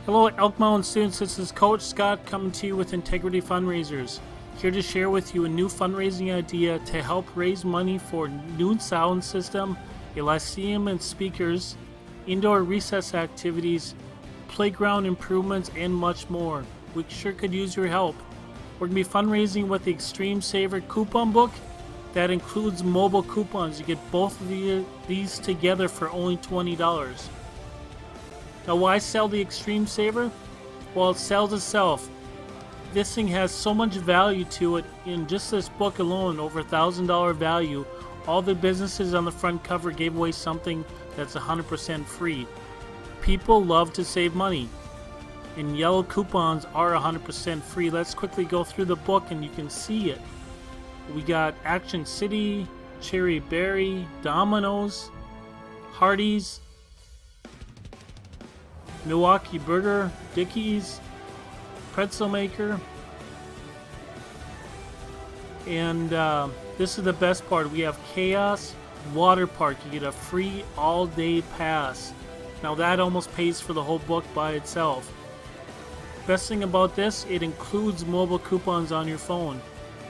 Hello Elk Mound students, this is Coach Scott coming to you with Integrity Fundraisers. Here to share with you a new fundraising idea to help raise money for new sound system, a lyceum and speakers, indoor recess activities, playground improvements, and much more. We sure could use your help. We're going to be fundraising with the Extreme Saver coupon book that includes mobile coupons. You get both of these together for only $20. Now, why sell the Extreme Saver? Well, it sells itself. This thing has so much value to it. In just this book alone, over $1,000 value. All the businesses on the front cover gave away something that's 100% free. People love to save money, and yellow coupons are 100% free. Let's quickly go through the book and you can see it. We got Action City, Cherry Berry, Domino's, Hardee's, Milwaukee Burger, Dickies, Pretzel Maker, and this is the best part. We have Chaos Water Park. You get a free all-day pass. Now that almost pays for the whole book by itself. Best thing about this, it includes mobile coupons on your phone.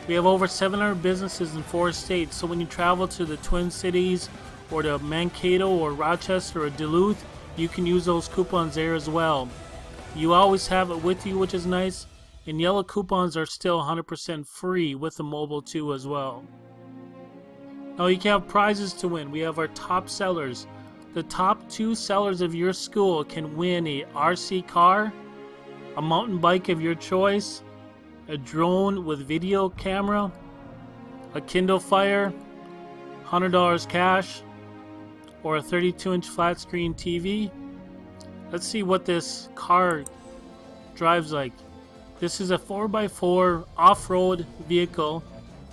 We have over 700 businesses in 4 states, so when you travel to the Twin Cities or to Mankato or Rochester or Duluth, you can use those coupons there as well. You always have it with you, which is nice, and yellow coupons are still 100% free with the mobile too as well. Now you can have prizes to win. We have our top sellers. The top 2 sellers of your school can win a RC car, a mountain bike of your choice, a drone with video camera, a Kindle Fire, $100 cash, or a 32-inch flat screen TV. Let's see what this car drives like. This is a 4x4 off-road vehicle,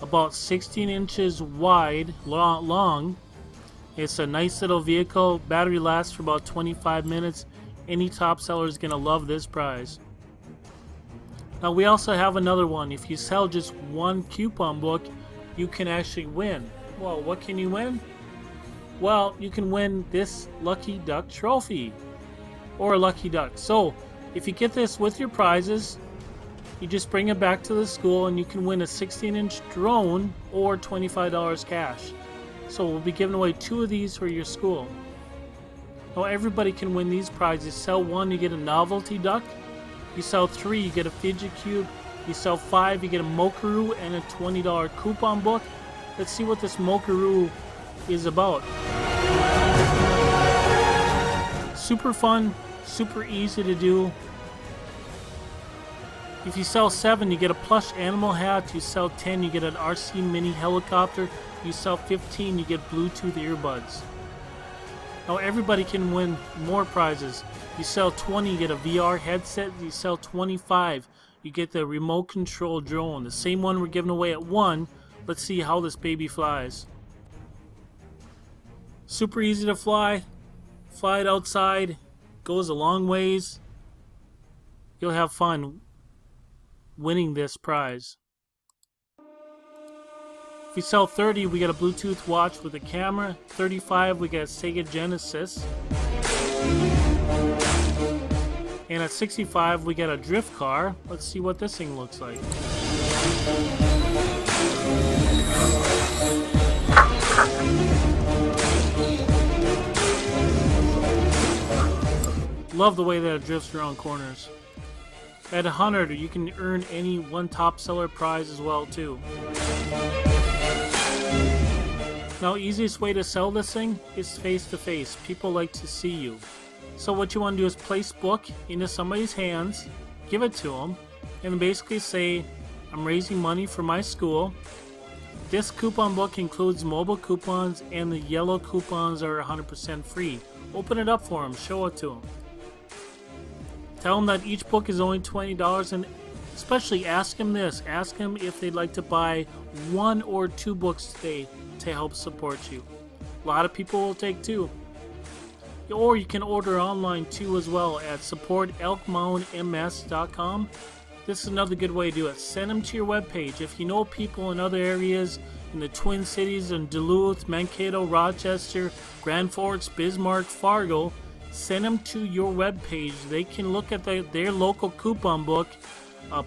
about 16 inches wide, long. It's a nice little vehicle. Battery lasts for about 25 minutes. Any top seller is going to love this prize. Now we also have another one. If you sell just one coupon book, you can actually win. Well, what can you win? Well, you can win this Lucky Duck trophy or a Lucky Duck. So if you get this with your prizes, you just bring it back to the school and you can win a 16-inch drone or $25 cash. So we'll be giving away 2 of these for your school. Now everybody can win these prizes. Sell 1, you get a novelty duck. You sell 3, you get a fidget cube. You sell 5, you get a Mokaroo and a $20 coupon book. Let's see what this Mokaroo is about. Super fun, super easy to do. If you sell 7, you get a plush animal hat. You sell 10, you get an RC mini helicopter. You sell 15, you get Bluetooth earbuds. Now everybody can win more prizes. You sell 20, you get a VR headset. You sell 25, you get the remote control drone. The same one we're giving away at 1. Let's see how this baby flies. Super easy to fly. Fly it outside. Goes a long ways. You'll have fun winning this prize. If we sell 30, we get a Bluetooth watch with a camera. 35, we get a Sega Genesis. And at 65, we get a drift car. Let's see what this thing looks like. Love the way that it drifts around corners. At 100, you can earn any one top seller prize as well too. Now, easiest way to sell this thing is face to face. People like to see you. So what you want to do is place book into somebody's hands, give it to them, and basically say, I'm raising money for my school. This coupon book includes mobile coupons, and the yellow coupons are 100% free. Open it up for them, show it to them. Tell them that each book is only $20, and especially ask them this. Ask them if they'd like to buy 1 or 2 books today to help support you. A lot of people will take 2. Or you can order online too as well at supportelkmoundms.com. This is another good way to do it. Send them to your webpage. If you know people in other areas in the Twin Cities, in Duluth, Mankato, Rochester, Grand Forks, Bismarck, Fargo, send them to your web page. They can look at their local coupon book,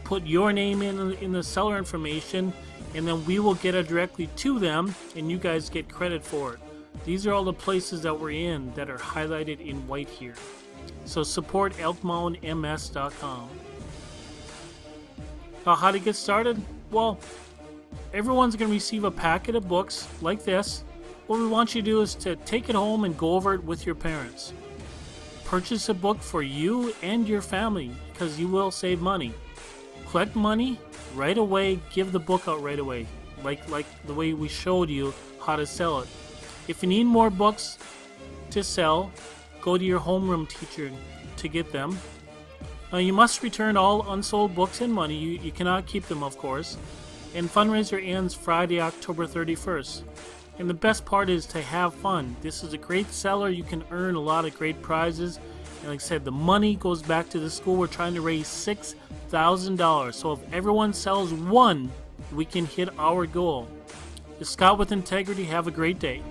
put your name in the seller information, and then we will get it directly to them, and you guys get credit for it. These are all the places that we're in that are highlighted in white here. So support elkmoundms.com. How to get started? Well, everyone's going to receive a packet of books like this. What we want you to do is to take it home and go over it with your parents. Purchase a book for you and your family because you will save money. Collect money right away, give the book out right away, like the way we showed you how to sell it. If you need more books to sell, go to your homeroom teacher to get them. You must return all unsold books and money. You cannot keep them, of course. And fundraiser ends Friday, October 31st. And the best part is to have fun. This is a great seller. You can earn a lot of great prizes. And like I said, the money goes back to the school. We're trying to raise $6,000. So if everyone sells one, we can hit our goal. Scott with Integrity, have a great day.